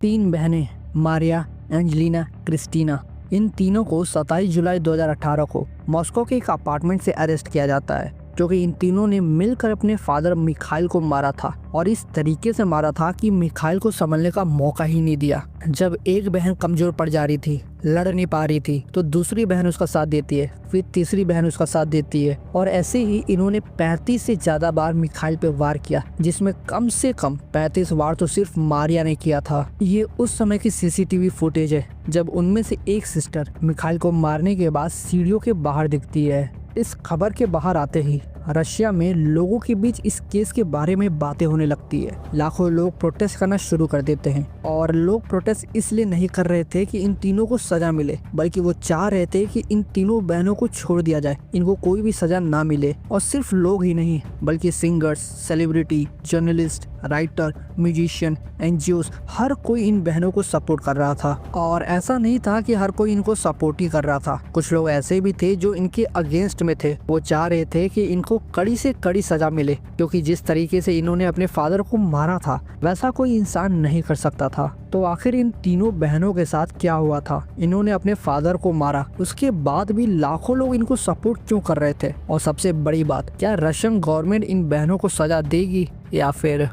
तीन बहनें Maria, Angelina, Christina, इन तीनों को 27 जुलाई 2018 को मॉस्को के एक अपार्टमेंट से अरेस्ट किया जाता है, क्योंकि इन तीनों ने मिलकर अपने फादर मिखाइल को मारा था और इस तरीके से मारा था कि मिखाइल को संभलने का मौका ही नहीं दिया। जब एक बहन कमजोर पड़ जा रही थी, लड़ नहीं पा रही थी, तो दूसरी बहन उसका साथ देती है, फिर तीसरी बहन उसका साथ देती है और ऐसे ही इन्होंने 35 से ज्यादा बार मिखाइल पे वार किया, जिसमें कम से कम 35 वार तो सिर्फ मारिया ने किया था। ये उस समय की सीसीटीवी फुटेज है जब उनमें से एक सिस्टर मिखाइल को मारने के बाद सीढ़ियों के बाहर दिखती है। इस खबर के बाहर आते ही रशिया में लोगों के बीच इस केस के बारे में बातें होने लगती है। लाखों लोग प्रोटेस्ट करना शुरू कर देते हैं और लोग प्रोटेस्ट इसलिए नहीं कर रहे थे कि इन तीनों को सजा मिले, बल्कि वो चाह रहे थे कि इन तीनों बहनों को छोड़ दिया जाए, इनको कोई भी सजा ना मिले। और सिर्फ लोग ही नहीं बल्कि singers, celebrity, journalist, writer, musician, NGOs, हर कोई इन बहनों को सपोर्ट कर रहा था। और ऐसा नहीं था कि हर कोई इनको सपोर्ट ही कर रहा था, कुछ लोग ऐसे भी थे जो इनके अगेंस्ट में थे। वो चाह रहे थे कि इनको कड़ी से कड़ी सजा मिले, क्योंकि जिस तरीके से इन्होंने अपने फादर को मारा था वैसा कोई इंसान नहीं कर सकता था। तो आखिर इन तीनों बहनों के साथ क्या हुआ था? इन्होंने अपने फादर को मारा, उसके बाद भी लाखों लोग इनको सपोर्ट क्यों कर रहे थे? और सबसे बड़ी बात, क्या रशियन गवर्नमेंट इन बहनों को सजा देगी या फिर?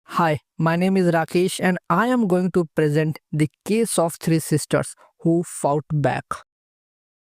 Hi, my name is Rakesh and I am going to present the case of three sisters who fought back.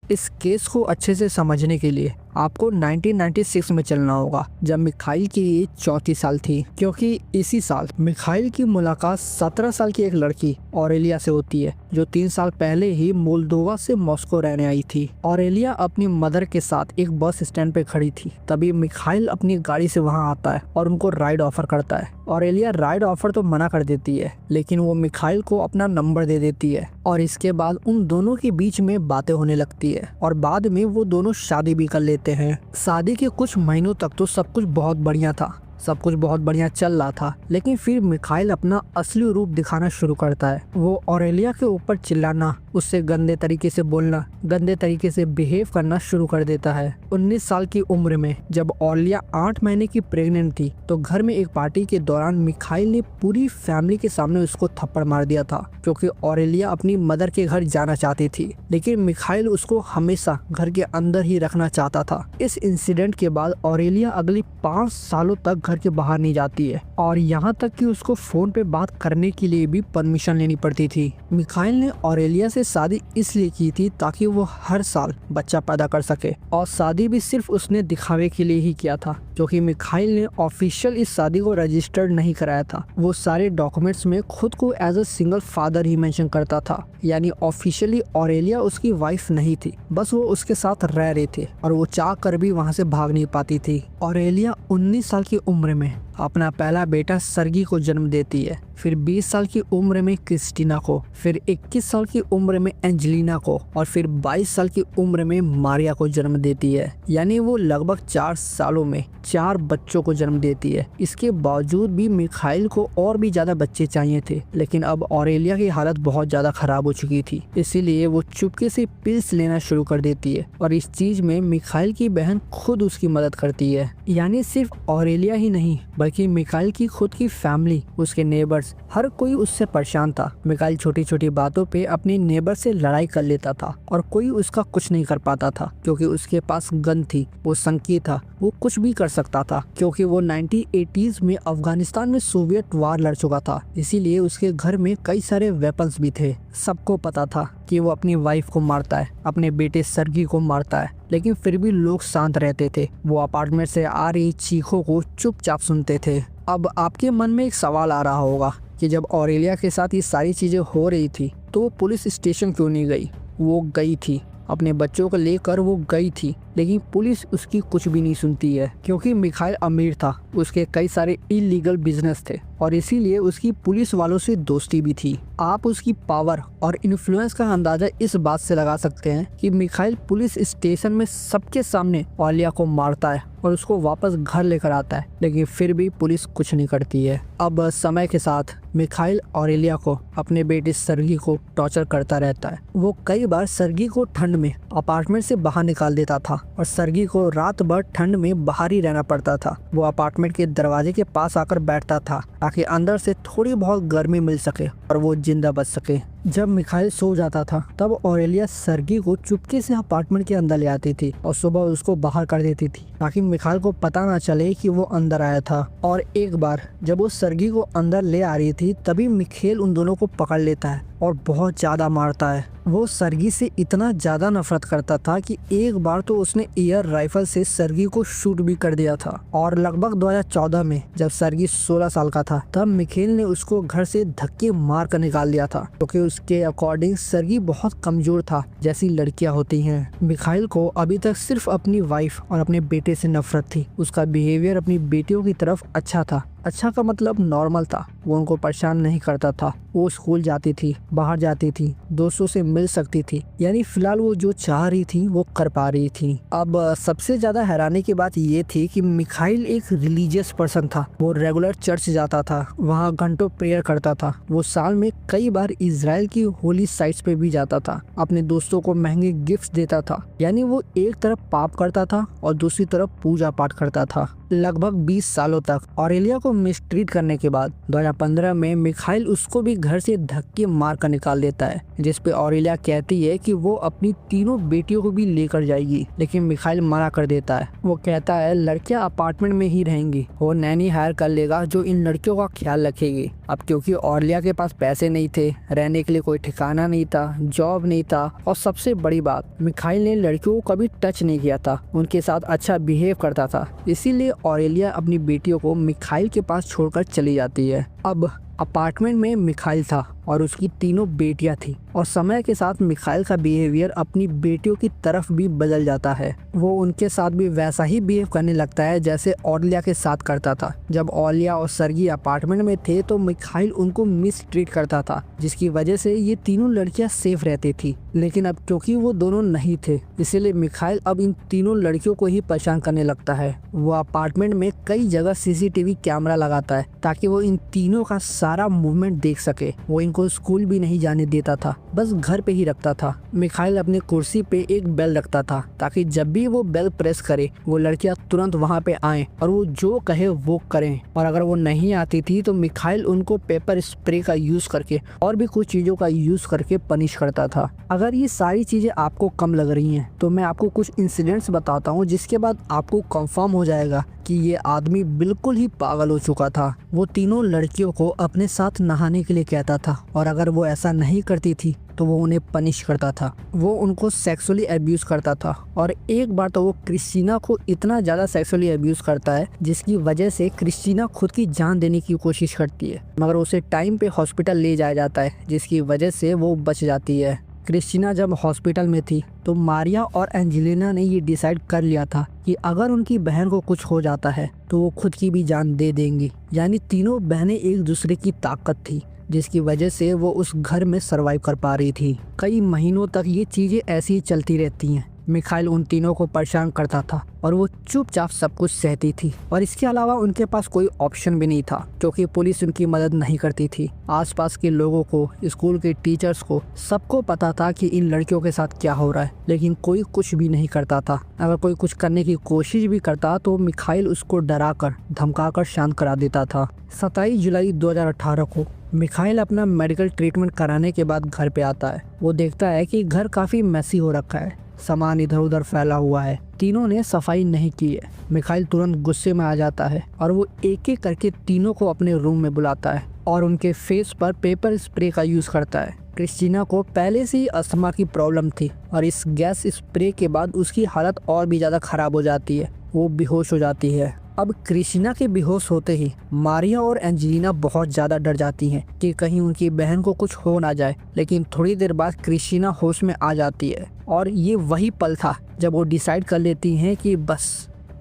इस केस को अच्छे से समझने के लिए आपको 1996 में चलना होगा, जब मिखाइल की एज 34 साल थी, क्योंकि इसी साल मिखाइल की मुलाकात 17 साल की एक लड़की ऑरेलिया से होती है, जो 3 साल पहले ही मोल्दोवा से मॉस्को रहने आई थी। ऑरेलिया अपनी मदर के साथ एक बस स्टैंड पे खड़ी थी, तभी मिखाइल अपनी गाड़ी से वहां आता है और उनको राइड ऑफर करता है। ऑरेलिया राइड ऑफर तो मना कर देती है, लेकिन वो मिखाइल को अपना नंबर दे देती है और इसके बाद उन दोनों के बीच में बातें होने लगती है और बाद में वो दोनों शादी भी कर लेते हैं। शादी के कुछ महीनों तक तो सब कुछ बहुत बढ़िया था, सब कुछ बहुत बढ़िया चल रहा था, लेकिन फिर मिखाइल अपना असली रूप दिखाना शुरू करता है। वो ऑरेलिया के ऊपर चिल्लाना, उससे गंदे तरीके से बोलना, गंदे तरीके से बिहेव करना शुरू कर देता है। 19 साल की उम्र में जब ऑरेलिया 8 महीने की प्रेग्नेंट थी, तो घर में एक पार्टी के दौरान मिखाइल ने पूरी फैमिली के सामने उसको थप्पड़ मार दिया था, क्योंकि ऑरेलिया अपनी मदर के घर जाना चाहती थी, लेकिन मिखाइल उसको हमेशा घर के अंदर ही रखना चाहता था। इस इंसिडेंट के बाद ऑरेलिया अगली 5 सालों तक घर के बाहर नहीं जाती है और यहाँ तक कि उसको फोन पे बात करने के लिए भी परमिशन लेनी पड़ती थी। मिखाइल ने ऑरेलिया से शादी इसलिए की थी ताकि वो हर साल बच्चा पैदा कर सके, और शादी भी सिर्फ उसने दिखावे के लिए ही किया था, क्योंकि मिखाइल ने ऑफिशियल इस शादी को रजिस्टर्ड नहीं कराया था। वो सारे डॉक्यूमेंट्स में खुद को एज अ सिंगल फादर ही मेंशन करता था, यानी ऑफिशियली ऑरेलिया उसकी वाइफ नहीं थी, बस वो उसके साथ रह रहे थे और वो चाह कर भी वहाँ से भाग नहीं पाती थी। ऑरेलिया 19 साल की उम्र में अपना पहला बेटा सर्गी को जन्म देती है, फिर 20 साल की उम्र में क्रिस्टीना को, फिर 21 साल की उम्र में एंजेलिना को और फिर 22 साल की उम्र में मारिया को जन्म देती है। यानी वो लगभग 4 सालों में 4 बच्चों को जन्म देती है। इसके बावजूद भी मिखाइल को और भी ज्यादा बच्चे चाहिए थे, लेकिन अब ऑरेलिया की हालत बहुत ज्यादा खराब हो चुकी थी, इसीलिए वो चुपके से पिल्स लेना शुरू कर देती है और इस चीज में मिखाइल की बहन खुद उसकी मदद करती है। यानी सिर्फ ऑरेलिया ही नहीं बल्कि मिखाइल की खुद की फैमिली, उसके नेबर्स, हर कोई उससे परेशान था। मिखाइल छोटी छोटी बातों पे अपनी नेबर से लड़ाई कर लेता था और कोई उसका कुछ नहीं कर पाता था, क्योंकि उसके पास गन थी, वो संकी था, वो कुछ भी कर सकता था, क्योंकि वो 1980s में अफगानिस्तान में सोवियत वार लड़ चुका था, इसीलिए उसके घर में कई सारे वेपन्स भी थे। सबको पता था कि वो अपनी वाइफ को मारता है, अपने बेटे सर्गी को मारता है, लेकिन फिर भी लोग शांत रहते थे। वो अपार्टमेंट से आ रही चीखों को चुपचाप सुनते थे। अब आपके मन में एक सवाल आ रहा होगा कि जब ऑरेलिया के साथ ये सारी चीजें हो रही थी तो वो पुलिस स्टेशन क्यों नहीं गई? वो गई थी, अपने बच्चों को लेकर वो गई थी, लेकिन पुलिस उसकी कुछ भी नहीं सुनती है, क्योंकि मिखाइल अमीर था, उसके कई सारे इलीगल बिजनेस थे और इसीलिए उसकी पुलिस वालों से दोस्ती भी थी। आप उसकी पावर और इन्फ्लुएंस का अंदाजा इस बात से लगा सकते हैं कि मिखाइल पुलिस स्टेशन में सबके सामने ऑरेलिया को मारता है और उसको वापस घर लेकर आता है, लेकिन फिर भी पुलिस कुछ नहीं करती है। अब समय के साथ मिखाइल ऑरेलिया को, अपने बेटे सर्गी को टॉर्चर करता रहता है। वो कई बार सर्गी को ठंड में अपार्टमेंट से बाहर निकाल देता था और सर्गी को रात भर ठंड में बाहर ही रहना पड़ता था। वो अपार्टमेंट के दरवाजे के पास आकर बैठता था ताकि अंदर से थोड़ी बहुत गर्मी मिल सके और वो जिंदा बच सके। जब मिखाइल सो जाता था तब ऑरेलिया सर्गी को चुपके से अपार्टमेंट के अंदर ले आती थी और सुबह उसको बाहर कर देती थी ताकि मिखाइल को पता ना चले कि वो अंदर आया था। और एक बार जब वो सर्गी को अंदर ले आ रही थी तभी मिखाइल उन दोनों को पकड़ लेता है और बहुत ज्यादा मारता है। वो सर्गी से इतना ज्यादा नफरत करता था कि एक बार तो उसने एयर राइफल से सर्गी को शूट भी कर दिया था। और लगभग 2014 में जब सर्गी 16 साल का था तब मिखाइल ने उसको घर से धक्के मार कर निकाल दिया था क्योंकि उसके अकॉर्डिंग सर्गी बहुत कमजोर था जैसी लड़कियां होती हैं। मिखाइल को अभी तक सिर्फ अपनी वाइफ और अपने बेटे से नफरत थी। उसका बिहेवियर अपनी बेटियों की तरफ अच्छा था। अच्छा का मतलब नॉर्मल था। वो उनको परेशान नहीं करता था। वो स्कूल जाती थी, बाहर जाती थी, दोस्तों से मिल सकती थी, यानी फिलहाल वो जो चाह रही थी वो कर पा रही थी। अब सबसे ज्यादा हैरानी की बात ये थी कि मिखाइल एक रिलीजियस पर्सन था। वो रेगुलर चर्च जाता था, वहाँ घंटों प्रेयर करता था। वो साल में कई बार इजराइल की होली साइट्स पे भी जाता था, अपने दोस्तों को महंगे गिफ्ट देता था। यानी वो एक तरफ पाप करता था और दूसरी तरफ पूजा पाठ करता था। लगभग 20 सालों तक ऑरेलिया को मिसट्रीट करने के बाद 2015 में मिखाइल उसको भी घर से धक्के मार कर निकाल देता है, जिस पे ऑरेलिया कहती है कि वो अपनी तीनों बेटियों को भी लेकर जाएगी, लेकिन मिखाइल मना कर देता है। वो कहता है लड़कियां अपार्टमेंट में ही रहेंगी, वो नैनी हायर कर लेगा जो इन लड़कियों का ख्याल रखेगी। अब क्योंकि ऑरेलिया के पास पैसे नहीं थे, रहने के लिए कोई ठिकाना नहीं था, जॉब नहीं था और सबसे बड़ी बात मिखाइल ने लड़कियों को कभी टच नहीं किया था, उनके साथ अच्छा बिहेव करता था। इसीलिए ऑरेलिया अपनी बेटियों को मिखाइल के पास छोड़कर चली जाती है। अब अपार्टमेंट में मिखाइल था और उसकी तीनों बेटियां थी और समय के साथ मिखाइल का बिहेवियर अपनी बेटियों की तरफ भी बदल जाता है। वो उनके साथ भी वैसा ही बिहेव करने लगता है जैसे ऑरेलिया के साथ करता था। जब ऑरेलिया और सर्गी अपार्टमेंट में थे तो मिखाइल उनको मिसट्रीट करता था, जिसकी वजह से ये तीनों लड़कियां सेफ रहती थी। लेकिन अब क्योंकि वो दोनों नहीं थे इसीलिए मिखाइल अब इन तीनों लड़कियों को ही परेशान करने लगता है। वो अपार्टमेंट में कई जगह सीसीटीवी कैमरा लगाता है ताकि वो इन तीनों का सारा मूवमेंट देख सके। वो इनको स्कूल भी नहीं जाने देता था, बस घर पे ही रखता था। मिखाइल अपनी कुर्सी पे एक बेल रखता था ताकि जब भी वो बेल प्रेस करे वो लड़कियां तुरंत वहाँ पे आएं और वो जो कहे वो करें। और अगर वो नहीं आती थी तो मिखाइल उनको पेपर स्प्रे का यूज करके और भी कुछ चीजों का यूज करके पनिश करता था। अगर ये सारी चीजें आपको कम लग रही हैं तो मैं आपको कुछ इंसिडेंट्स बताता हूँ जिसके बाद आपको कंफर्म हो जाएगा कि ये आदमी बिल्कुल ही पागल हो चुका था। वो तीनों लड़कियों को अपने साथ नहाने के लिए कहता था और अगर वो ऐसा नहीं करती थी तो वो उन्हें पनिश करता था। वो उनको सेक्सुअली अब्यूज करता था और एक बार तो वो क्रिस्टीना को इतना ज़्यादा सेक्सुअली अब्यूज करता है जिसकी वजह से क्रिस्टीना खुद की जान देने की कोशिश करती है, मगर उसे टाइम पे हॉस्पिटल ले जाया जाता है जिसकी वजह से वो बच जाती है। क्रिस्टीना जब हॉस्पिटल में थी तो मारिया और एंजेलिना ने ये डिसाइड कर लिया था कि अगर उनकी बहन को कुछ हो जाता है तो वो खुद की भी जान दे देंगी। यानी तीनों बहनें एक दूसरे की ताकत थी जिसकी वजह से वो उस घर में सरवाइव कर पा रही थी। कई महीनों तक ये चीजें ऐसी ही चलती रहती हैं। मिखाइल उन तीनों को परेशान करता था और वो चुपचाप सब कुछ सहती थी और इसके अलावा उनके पास कोई ऑप्शन भी नहीं था क्योंकि पुलिस उनकी मदद नहीं करती थी। आसपास के लोगों को, स्कूल के टीचर्स को, सबको पता था कि इन लड़कियों के साथ क्या हो रहा है, लेकिन कोई कुछ भी नहीं करता था। अगर कोई कुछ करने की कोशिश भी करता तो मिखाइल उसको डराकर धमकाकर शांत करा देता था। 27 जुलाई 2018 को मिखाइल अपना मेडिकल ट्रीटमेंट कराने के बाद घर पे आता है। वो देखता है कि घर काफी मैसी हो रखा है, सामान इधर उधर फैला हुआ है, तीनों ने सफाई नहीं की है। मिखाइल तुरंत गुस्से में आ जाता है और वो एक एक करके तीनों को अपने रूम में बुलाता है और उनके फेस पर पेपर स्प्रे का यूज करता है। क्रिस्टीना को पहले से ही अस्थमा की प्रॉब्लम थी और इस गैस स्प्रे के बाद उसकी हालत और भी ज्यादा खराब हो जाती है, वो बेहोश हो जाती है। अब क्रिस्टीना के बेहोश होते ही मारिया और एंजेलिना बहुत ज़्यादा डर जाती हैं कि कहीं उनकी बहन को कुछ हो ना जाए, लेकिन थोड़ी देर बाद क्रिस्टीना होश में आ जाती है और ये वही पल था जब वो डिसाइड कर लेती हैं कि बस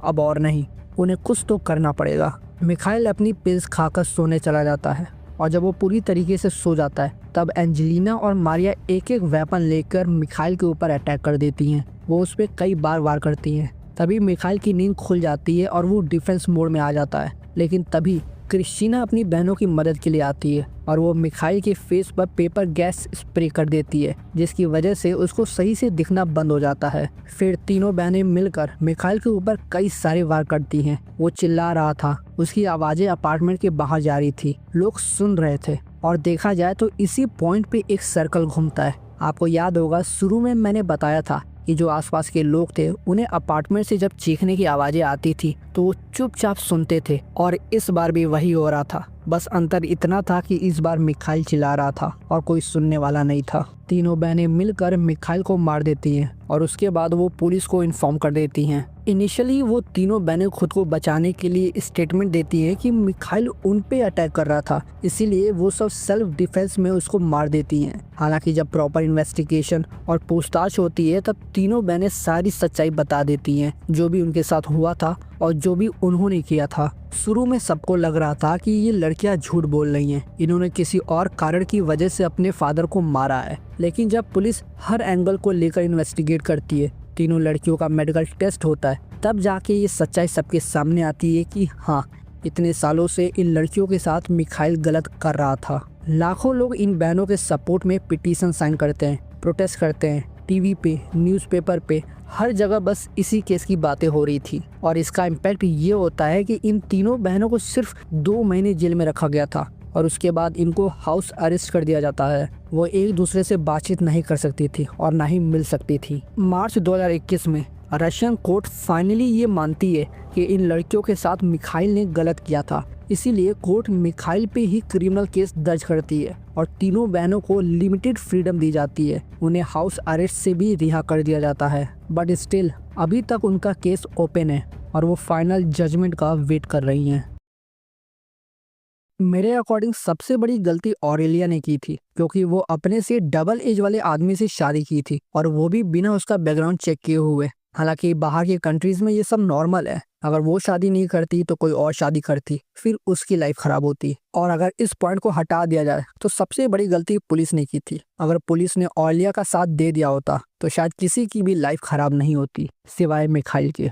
अब और नहीं, उन्हें कुछ तो करना पड़ेगा। मिखाइल अपनी पिल्स खाकर सोने चला जाता है और जब वो पूरी तरीके से सो जाता है तब एंजेलिना और मारिया एक एक वेपन लेकर मिखाइल के ऊपर अटैक कर देती हैं। वो उस पर कई बार वार करती हैं। तभी मिखाइल की नींद खुल जाती है और वो डिफेंस मोड में आ जाता है, लेकिन तभी क्रिस्टीना अपनी बहनों की मदद के लिए आती है और वो मिखाइल के फेस पर पेपर गैस स्प्रे कर देती है, जिसकी वजह से उसको सही से दिखना बंद हो जाता है। फिर तीनों बहनें मिलकर मिखाइल के ऊपर कई सारे वार करती हैं। वो चिल्ला रहा था, उसकी आवाज़ें अपार्टमेंट के बाहर जा रही थी, लोग सुन रहे थे। और देखा जाए तो इसी पॉइंट पे एक सर्कल घूमता है। आपको याद होगा शुरू में मैंने बताया था कि जो आसपास के लोग थे उन्हें अपार्टमेंट से जब चीखने की आवाज़ें आती थी तो वो चुपचाप सुनते थे, और इस बार भी वही हो रहा था। बस अंतर इतना था कि इस बार मिखाइल चिल्ला रहा था और कोई सुनने वाला नहीं था। तीनों बहनें मिलकर मिखाइल को मार देती हैं और उसके बाद वो पुलिस को इन्फॉर्म कर देती हैं। इनिशियली वो तीनों बहनें खुद को बचाने के लिए स्टेटमेंट देती हैं कि मिखाइल उन पे अटैक कर रहा था, इसीलिए वो सब सेल्फ डिफेंस में उसको मार देती हैं। हालांकि जब प्रॉपर इन्वेस्टिगेशन और पूछताछ होती है तब तीनों बहनें सारी सच्चाई बता देती हैं, जो भी उनके साथ हुआ था और जो भी उन्होंने किया था। शुरू में सबको लग रहा था कि ये लड़कियां झूठ बोल रही हैं, इन्होंने किसी और कारण की वजह से अपने फादर को मारा है। लेकिन जब पुलिस हर एंगल को लेकर इन्वेस्टिगेट करती है, तीनों लड़कियों का मेडिकल टेस्ट होता है, तब जाके ये सच्चाई सबके सामने आती है कि हाँ, इतने सालों से इन लड़कियों के साथ मिखाइल गलत कर रहा था। लाखों लोग इन बहनों के सपोर्ट में पिटीशन साइन करते हैं, प्रोटेस्ट करते हैं, टीवी पे, न्यूज़पेपर पे, हर जगह बस इसी केस की बातें हो रही थी। और इसका इम्पैक्ट ये होता है कि इन तीनों बहनों को सिर्फ 2 महीने जेल में रखा गया था और उसके बाद इनको हाउस अरेस्ट कर दिया जाता है। वो एक दूसरे से बातचीत नहीं कर सकती थी और ना ही मिल सकती थी। मार्च 2021 में रशियन कोर्ट फाइनली ये मानती है कि इन लड़कियों के साथ मिखाइल ने गलत किया था, इसीलिए कोर्ट मिखाइल पे ही क्रिमिनल केस दर्ज करती है और तीनों बहनों को लिमिटेड फ्रीडम दी जाती है। उन्हें हाउस अरेस्ट से भी रिहा कर दिया जाता है, बट स्टिल अभी तक उनका केस ओपन है और वो फाइनल जजमेंट का वेट कर रही हैं। मेरे अकॉर्डिंग सबसे बड़ी गलती ऑरेलिया ने की थी, क्योंकि वो अपने से डबल एज वाले आदमी से शादी की थी और वो भी बिना उसका बैकग्राउंड चेक किए हुए। हालांकि बाहर की कंट्रीज में ये सब नॉर्मल है, अगर वो शादी नहीं करती तो कोई और शादी करती, फिर उसकी लाइफ खराब होती। और अगर इस पॉइंट को हटा दिया जाए तो सबसे बड़ी गलती पुलिस ने की थी। अगर पुलिस ने ऑरेलिया का साथ दे दिया होता तो शायद किसी की भी लाइफ खराब नहीं होती, सिवाय मिखाइल के।